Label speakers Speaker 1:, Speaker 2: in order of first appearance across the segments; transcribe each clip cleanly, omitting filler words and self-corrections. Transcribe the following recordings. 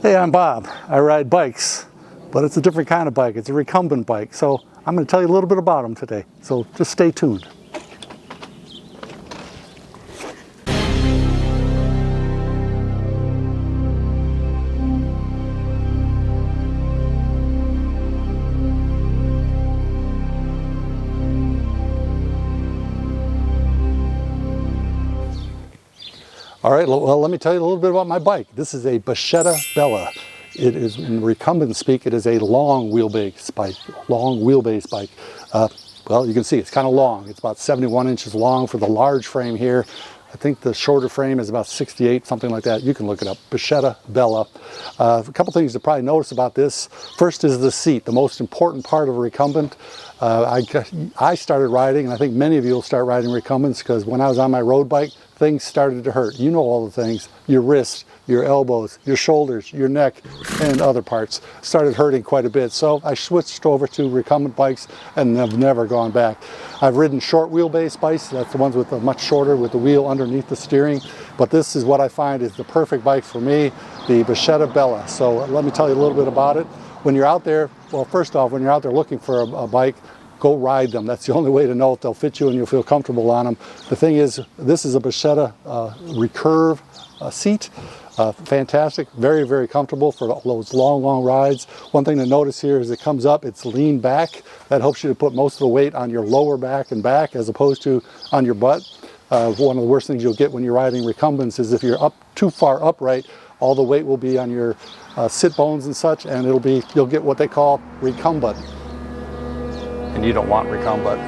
Speaker 1: Hey, I'm Bob. I ride bikes, but it's a different kind of bike. It's a recumbent bike. So I'm going to tell you a little bit about them today. So just stay tuned. All right, well, let me tell you a little bit about my bike. This is a Bacchetta Bella. It is, in recumbent speak, it is a long wheelbase bike. Well, you can see it's kind of long. It's about 71 inches long for the large frame here. I think the shorter frame is about 68, something like that. You can look it up, Bacchetta Bella. A couple things to probably notice about this. First is the seat, the most important part of a recumbent. I started riding, and I think many of you will start riding recumbents, because when I was on my road bike, things started to hurt. You know all the things, your wrists, your elbows, your shoulders, your neck, and other parts started hurting quite a bit. So I switched over to recumbent bikes and have never gone back. I've ridden short wheelbase bikes, that's the ones with the much shorter with the wheel underneath the steering. But this is what I find is the perfect bike for me, the Bacchetta Bella. So let me tell you a little bit about it. When you're out there, well, first off, when you're out there looking for a bike, go ride them. That's the only way to know if they'll fit you and you'll feel comfortable on them. The thing is, this is a Bacchetta recurve seat. Fantastic, very, very comfortable for those long rides. One thing to notice here is it comes up, it's lean back. That helps you to put most of the weight on your lower back and back as opposed to on your butt. One of the worst things you'll get when you're riding recumbents is if you're up too far upright, all the weight will be on your sit bones and such, and you'll get what they call recumbent. And you don't want recumbent.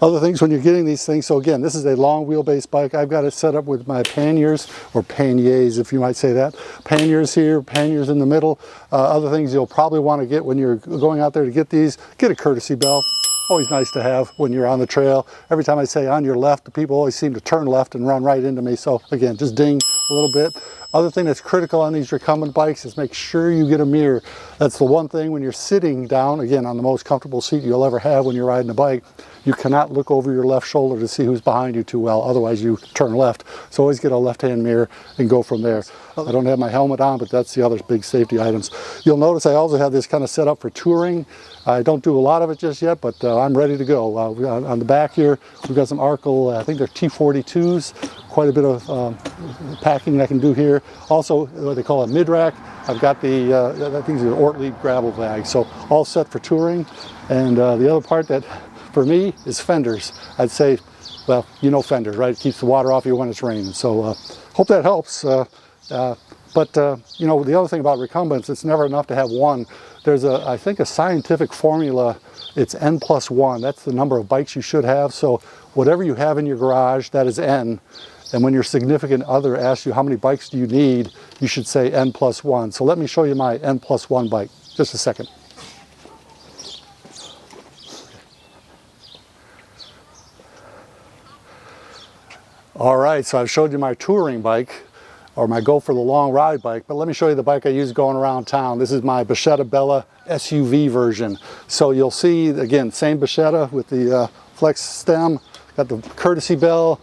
Speaker 1: Other things when you're getting these things, so again, this is a long wheelbase bike. I've got it set up with my panniers, or panniers if you might say that. Panniers here, panniers in the middle. Other things you'll probably want to get when you're going out there to get these, get a courtesy bell. Always nice to have when you're on the trail. Every time I say on your left, the people always seem to turn left and run right into me. So again, just ding a little bit. Other thing that's critical on these recumbent bikes is make sure you get a mirror. That's the one thing when you're sitting down, again, on the most comfortable seat you'll ever have when you're riding a bike, you cannot look over your left shoulder to see who's behind you too well, otherwise you turn left. So always get a left-hand mirror and go from there. I don't have my helmet on, but that's the other big safety items. You'll notice I also have this kind of set up for touring. I don't do a lot of it just yet, but I'm ready to go. On the back here, we've got some Arkel, I think they're T42s, quite a bit of packing I can do here. Also, what they call a mid-rack. I've got the, I think it's an Ortlieb gravel bag, so all set for touring. And the other part that, for me, is fenders. I'd say, well, you know fenders, right? It keeps the water off you when it's raining. So hope that helps. But you know, the other thing about recumbents, it's never enough to have one. There's I think a scientific formula. It's N+1. That's the number of bikes you should have. So whatever you have in your garage, that is N. And when your significant other asks you how many bikes do you need, you should say N+1. So let me show you my N+1 bike. Just a second. All right, so I've showed you my touring bike, or my go for the long ride bike, but let me show you the bike I use going around town. This is my Bacchetta Bella SUV version. So you'll see, again, same Bacchetta with the flex stem, got the courtesy bell,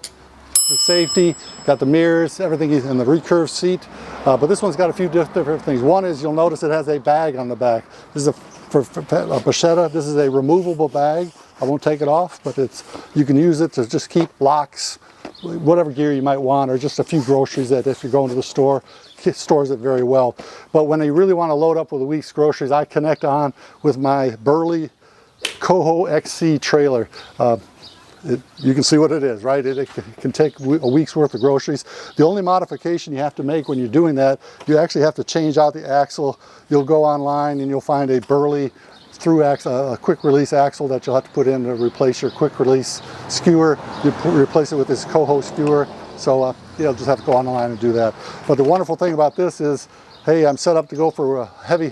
Speaker 1: the safety, got the mirrors, everything is in the recurve seat. But this one's got a few different things. One is you'll notice it has a bag on the back. This is for Bacchetta, this is a removable bag. I won't take it off, but you can use it to just keep locks, whatever gear you might want, or just a few groceries that if you're going to the store, it stores it very well. But when you really want to load up with a week's groceries, I connect on with my Burley Coho XC trailer. You can see what it is, right? It can take a week's worth of groceries. The only modification you have to make when you're doing that, you actually have to change out the axle. You'll go online and you'll find a Burley through axle, a quick release axle that you'll have to put in to replace your quick release skewer. You replace it with this Coho skewer. So you'll just have to go online and do that. But the wonderful thing about this is, hey, I'm set up to go for heavy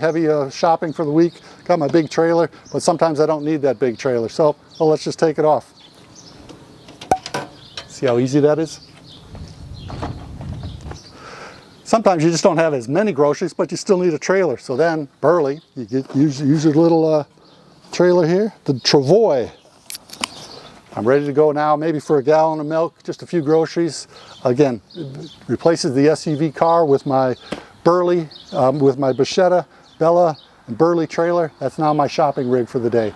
Speaker 1: shopping for the week. Got my big trailer, but sometimes I don't need that big trailer. So well, let's just take it off. See how easy that is? Sometimes you just don't have as many groceries, but you still need a trailer. So then, Burley, you use your little trailer here, the Travoy. I'm ready to go now, maybe for a gallon of milk, just a few groceries. Again, it replaces the SUV car with my Burley with my bacchetta, Bella, and Burley trailer. That's now my shopping rig for the day.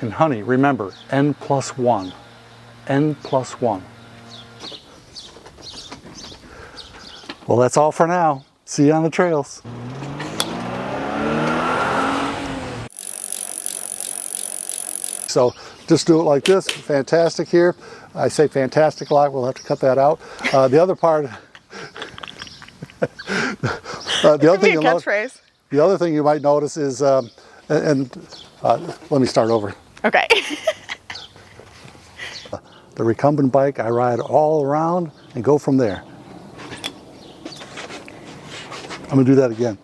Speaker 1: And honey, remember, N+1. N+1. Well, that's all for now. See you on the trails. So just do it like this. Fantastic here. I say fantastic a lot. We'll have to cut that out. The other part, the other thing you might notice is, let me start over.
Speaker 2: Okay.
Speaker 1: The Recumbent bike, I ride all around and go from there. I'm gonna do that again.